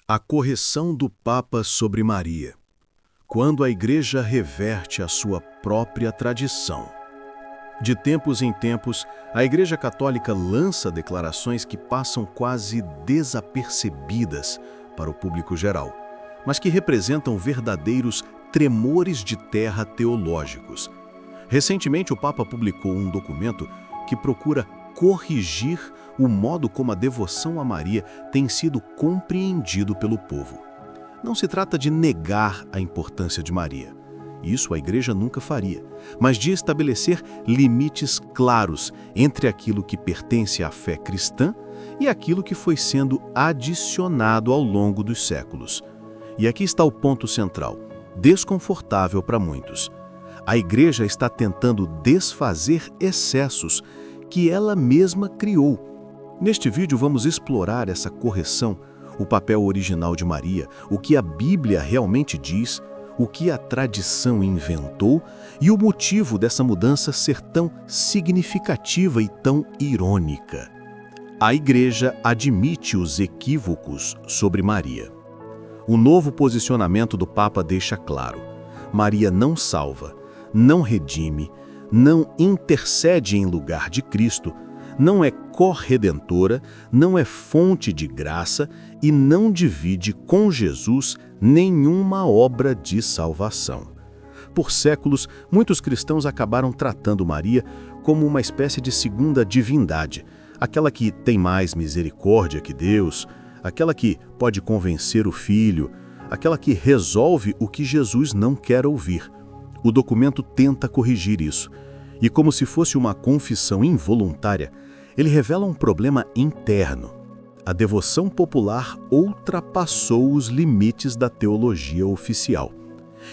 A correção do Papa sobre Maria, quando a Igreja reverte a sua própria tradição. De tempos em tempos, a Igreja Católica lança declarações que passam quase desapercebidas para o público geral, mas que representam verdadeiros tremores de terra teológicos. Recentemente, o Papa publicou um documento que procura corrigir o modo como a devoção a Maria tem sido compreendido pelo povo. Não se trata de negar a importância de Maria. Isso a Igreja nunca faria, mas de estabelecer limites claros entre aquilo que pertence à fé cristã e aquilo que foi sendo adicionado ao longo dos séculos. E aqui está o ponto central, desconfortável para muitos. A Igreja está tentando desfazer excessos que ela mesma criou. Neste vídeo vamos explorar essa correção, o papel original de Maria, o que a Bíblia realmente diz, o que a tradição inventou e o motivo dessa mudança ser tão significativa e tão irônica. A Igreja admite os equívocos sobre Maria. O novo posicionamento do Papa deixa claro: Maria não salva, não redime, não intercede em lugar de Cristo, não é corredentora, não é fonte de graça e não divide com Jesus nenhuma obra de salvação. Por séculos, muitos cristãos acabaram tratando Maria como uma espécie de segunda divindade, aquela que tem mais misericórdia que Deus, aquela que pode convencer o filho, aquela que resolve o que Jesus não quer ouvir. O documento tenta corrigir isso, e como se fosse uma confissão involuntária, ele revela um problema interno. A devoção popular ultrapassou os limites da teologia oficial.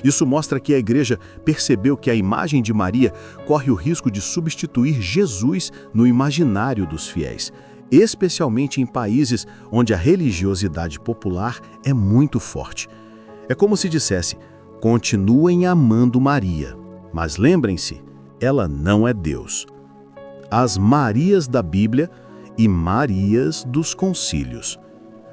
Isso mostra que a Igreja percebeu que a imagem de Maria corre o risco de substituir Jesus no imaginário dos fiéis, especialmente em países onde a religiosidade popular é muito forte. É como se dissesse: continuem amando Maria, mas lembrem-se, ela não é Deus. As Marias da Bíblia e Marias dos concílios.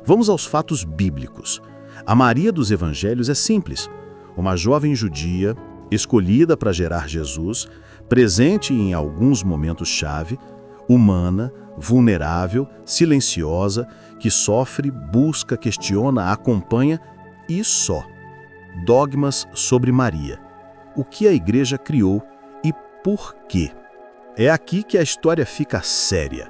Vamos aos fatos bíblicos. A Maria dos Evangelhos é simples: uma jovem judia, escolhida para gerar Jesus, presente em alguns momentos-chave, humana, vulnerável, silenciosa, que sofre, busca, questiona, acompanha e só. Dogmas sobre Maria. O que a Igreja criou e por quê? É aqui que a história fica séria.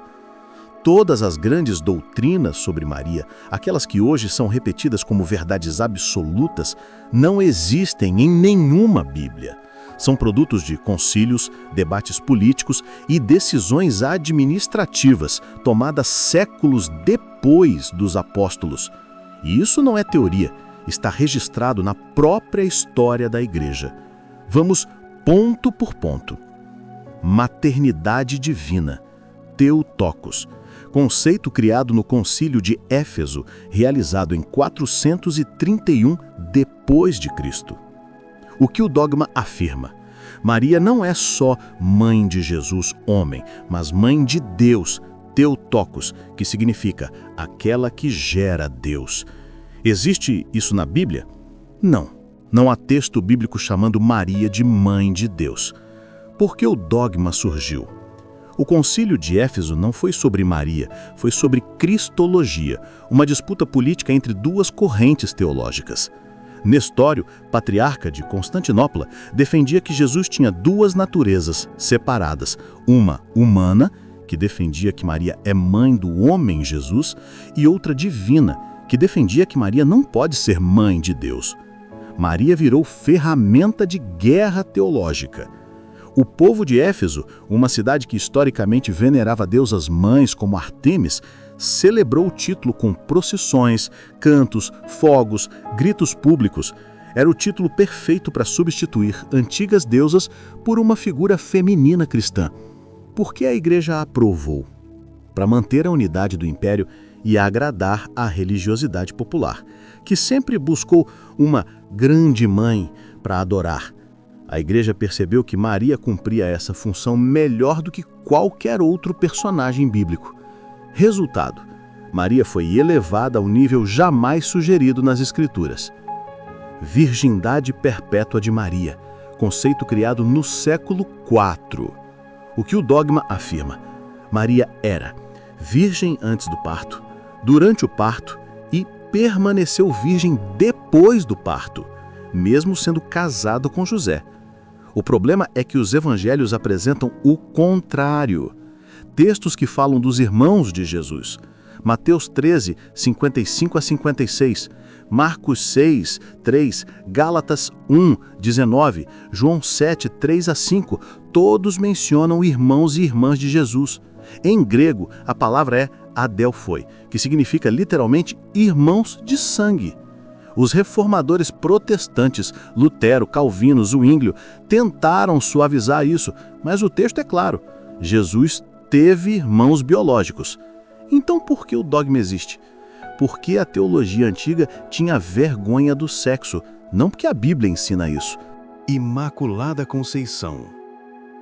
Todas as grandes doutrinas sobre Maria, aquelas que hoje são repetidas como verdades absolutas, não existem em nenhuma Bíblia. São produtos de concílios, debates políticos e decisões administrativas tomadas séculos depois dos apóstolos. E isso não é teoria, está registrado na própria história da Igreja. Vamos ponto por ponto. Maternidade divina, Theotokos, conceito criado no Concílio de Éfeso, realizado em 431 depois de Cristo. O que o dogma afirma? Maria não é só mãe de Jesus, homem, mas mãe de Deus, Theotokos, que significa aquela que gera Deus. Existe isso na Bíblia? Não há texto bíblico chamando Maria de mãe de Deus. Por que o dogma surgiu? O concílio de Éfeso não foi sobre Maria, foi sobre cristologia, uma disputa política entre duas correntes teológicas. Nestório, patriarca de Constantinopla, defendia que Jesus tinha duas naturezas separadas, uma humana, que defendia que Maria é mãe do homem Jesus, e outra divina, que defendia que Maria não pode ser mãe de Deus. Maria virou ferramenta de guerra teológica. O povo de Éfeso, uma cidade que historicamente venerava deusas mães como Artemis, celebrou o título com procissões, cantos, fogos, gritos públicos. Era o título perfeito para substituir antigas deusas por uma figura feminina cristã. Por que a Igreja a aprovou? Para manter a unidade do império e agradar à religiosidade popular, que sempre buscou uma grande mãe para adorar. A Igreja percebeu que Maria cumpria essa função melhor do que qualquer outro personagem bíblico. Resultado: Maria foi elevada ao nível jamais sugerido nas Escrituras. Virgindade perpétua de Maria, conceito criado no século IV. O que o dogma afirma? Maria era virgem antes do parto, durante o parto e permaneceu virgem depois do parto, mesmo sendo casada com José. O problema é que os evangelhos apresentam o contrário. Textos que falam dos irmãos de Jesus. Mateus 13, 55 a 56, Marcos 6, 3, Gálatas 1, 19, João 7, 3 a 5, todos mencionam irmãos e irmãs de Jesus. Em grego, a palavra é adelphoi, que significa literalmente irmãos de sangue. Os reformadores protestantes, Lutero, Calvino, Zwinglio, tentaram suavizar isso, mas o texto é claro. Jesus teve irmãos biológicos. Então por que o dogma existe? Porque a teologia antiga tinha vergonha do sexo, não porque a Bíblia ensina isso. Imaculada Conceição.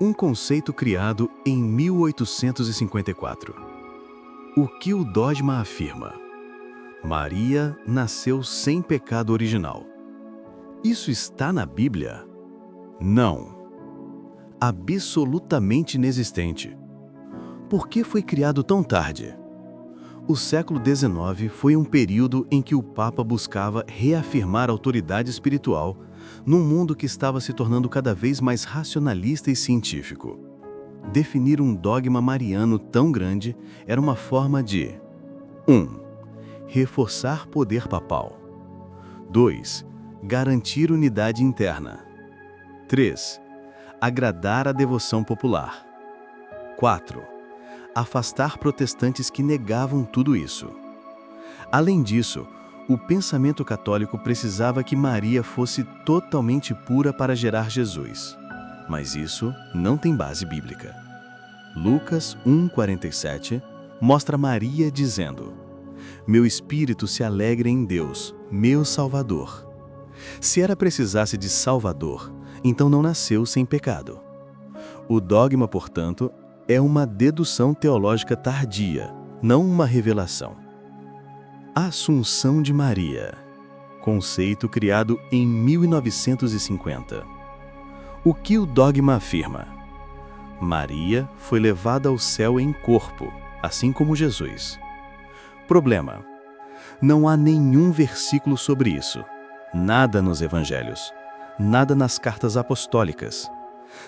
Um conceito criado em 1854. O que o dogma afirma? Maria nasceu sem pecado original. Isso está na Bíblia? Não. Absolutamente inexistente. Por que foi criado tão tarde? O século XIX foi um período em que o Papa buscava reafirmar a autoridade espiritual num mundo que estava se tornando cada vez mais racionalista e científico. Definir um dogma mariano tão grande era uma forma de 1. Reforçar poder papal. 2. Garantir unidade interna. 3. Agradar a devoção popular. 4. Afastar protestantes que negavam tudo isso. Além disso, o pensamento católico precisava que Maria fosse totalmente pura para gerar Jesus. Mas isso não tem base bíblica. Lucas 1,47 mostra Maria dizendo: "Meu espírito se alegra em Deus, meu Salvador." Se ela precisasse de Salvador, então não nasceu sem pecado. O dogma, portanto, é uma dedução teológica tardia, não uma revelação. Assunção de Maria. Conceito criado em 1950. O que o dogma afirma? Maria foi levada ao céu em corpo, assim como Jesus. Problema: não há nenhum versículo sobre isso. Nada nos evangelhos. Nada nas cartas apostólicas.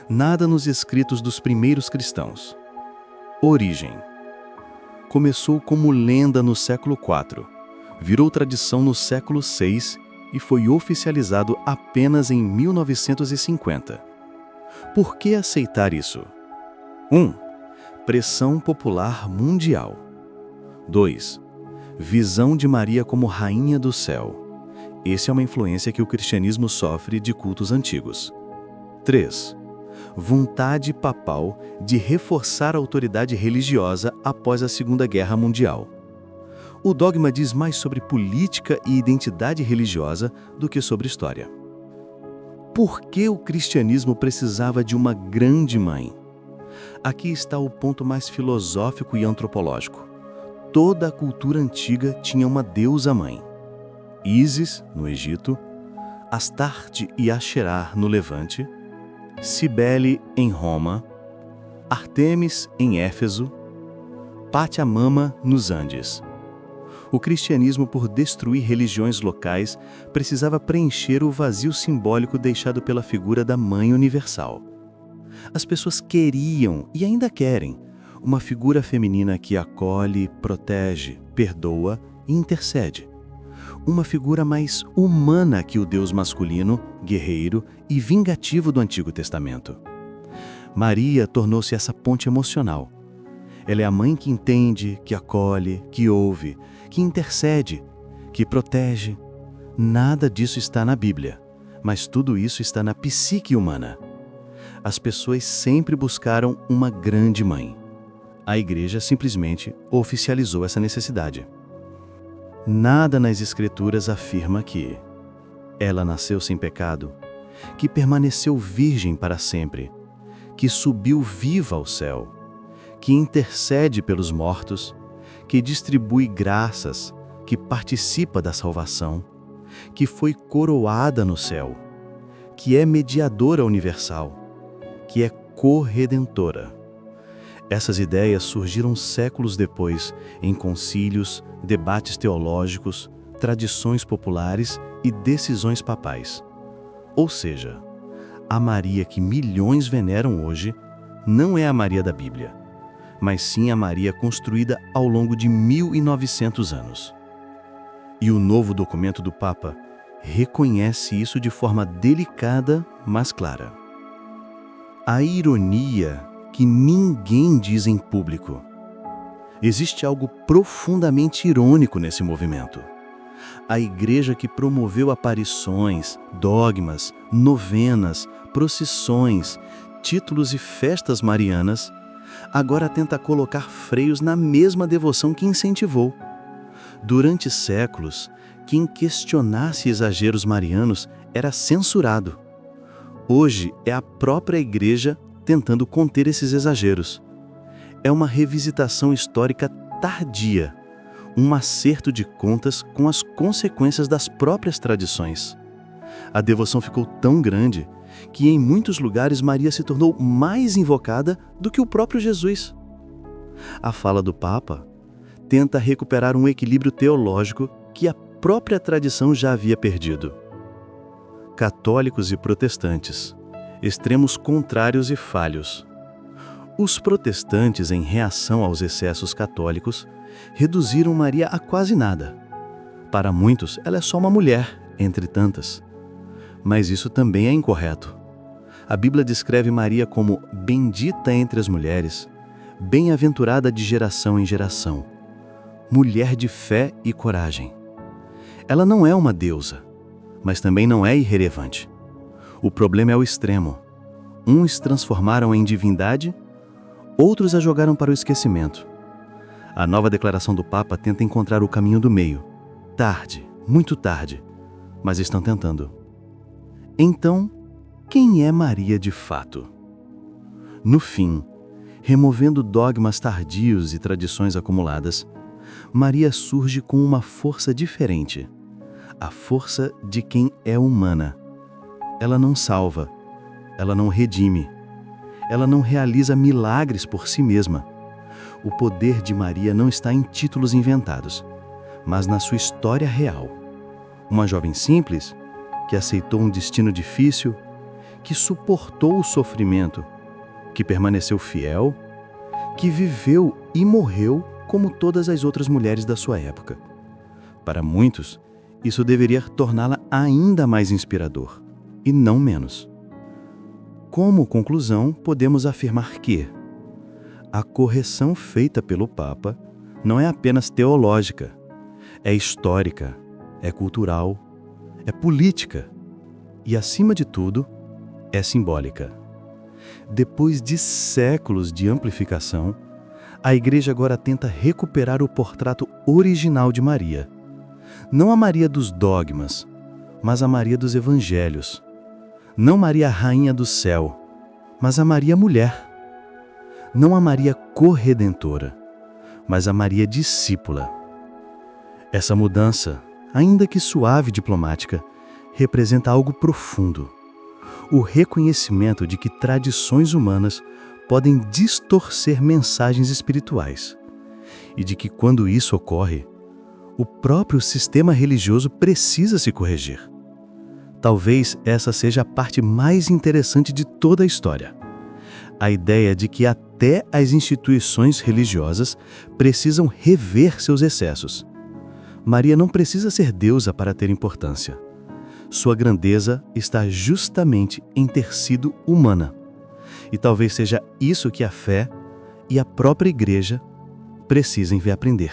Nada nos escritos dos primeiros cristãos. Origem. Começou como lenda no século IV, virou tradição no século VI e foi oficializado apenas em 1950. Por que aceitar isso? 1. Pressão popular mundial. 2. Visão de Maria como rainha do céu. Essa é uma influência que o cristianismo sofre de cultos antigos. 3. Vontade papal de reforçar a autoridade religiosa após a Segunda Guerra Mundial. O dogma diz mais sobre política e identidade religiosa do que sobre história. Por que o cristianismo precisava de uma grande mãe? Aqui está o ponto mais filosófico e antropológico. Toda a cultura antiga tinha uma deusa-mãe. Ísis, no Egito, Astarte e Asherá, no Levante, Cibele, em Roma, Ártemis, em Éfeso, Pachamama, nos Andes. O cristianismo, por destruir religiões locais, precisava preencher o vazio simbólico deixado pela figura da Mãe Universal. As pessoas queriam, e ainda querem, uma figura feminina que acolhe, protege, perdoa e intercede. Uma figura mais humana que o Deus masculino, guerreiro e vingativo do Antigo Testamento. Maria tornou-se essa ponte emocional. Ela é a mãe que entende, que acolhe, que ouve, que intercede, que protege. Nada disso está na Bíblia, mas tudo isso está na psique humana. As pessoas sempre buscaram uma grande mãe. A Igreja simplesmente oficializou essa necessidade. Nada nas Escrituras afirma que ela nasceu sem pecado, que permaneceu virgem para sempre, que subiu viva ao céu, que intercede pelos mortos, que distribui graças, que participa da salvação, que foi coroada no céu, que é mediadora universal, que é corredentora. Essas ideias surgiram séculos depois em concílios, debates teológicos, tradições populares e decisões papais. Ou seja, a Maria que milhões veneram hoje não é a Maria da Bíblia, mas sim a Maria construída ao longo de 1900 anos. E o novo documento do Papa reconhece isso de forma delicada, mas clara. A ironia que ninguém diz em público. Existe algo profundamente irônico nesse movimento. A igreja que promoveu aparições, dogmas, novenas, procissões, títulos e festas marianas, agora tenta colocar freios na mesma devoção que incentivou. Durante séculos, quem questionasse exageros marianos era censurado. Hoje é a própria igreja tentando conter esses exageros. É uma revisitação histórica tardia, um acerto de contas com as consequências das próprias tradições. A devoção ficou tão grande que em muitos lugares Maria se tornou mais invocada do que o próprio Jesus. A fala do Papa tenta recuperar um equilíbrio teológico que a própria tradição já havia perdido. Católicos e protestantes, extremos contrários e falhos. Os protestantes, em reação aos excessos católicos, reduziram Maria a quase nada. Para muitos, ela é só uma mulher, entre tantas. Mas isso também é incorreto. A Bíblia descreve Maria como bendita entre as mulheres, bem-aventurada de geração em geração, mulher de fé e coragem. Ela não é uma deusa, mas também não é irrelevante. O problema é o extremo. Uns transformaram em divindade, outros a jogaram para o esquecimento. A nova declaração do Papa tenta encontrar o caminho do meio. Tarde, muito tarde, mas estão tentando. Então, quem é Maria de fato? No fim, removendo dogmas tardios e tradições acumuladas, Maria surge com uma força diferente. A força de quem é humana. Ela não salva, ela não redime, ela não realiza milagres por si mesma. O poder de Maria não está em títulos inventados, mas na sua história real. Uma jovem simples, que aceitou um destino difícil, que suportou o sofrimento, que permaneceu fiel, que viveu e morreu como todas as outras mulheres da sua época. Para muitos, isso deveria torná-la ainda mais inspirador, e não menos. Como conclusão, podemos afirmar que a correção feita pelo Papa não é apenas teológica, é histórica, é cultural, é política e, acima de tudo, é simbólica. Depois de séculos de amplificação, a Igreja agora tenta recuperar o portrato original de Maria. Não a Maria dos dogmas, mas a Maria dos Evangelhos. Não Maria Rainha do Céu, mas a Maria Mulher. Não a Maria Corredentora, mas a Maria Discípula. Essa mudança, ainda que suave e diplomática, representa algo profundo. O reconhecimento de que tradições humanas podem distorcer mensagens espirituais. E de que, quando isso ocorre, o próprio sistema religioso precisa se corrigir. Talvez essa seja a parte mais interessante de toda a história. A ideia de que até as instituições religiosas precisam rever seus excessos. Maria não precisa ser deusa para ter importância. Sua grandeza está justamente em ter sido humana. E talvez seja isso que a fé e a própria Igreja precisem ver aprender.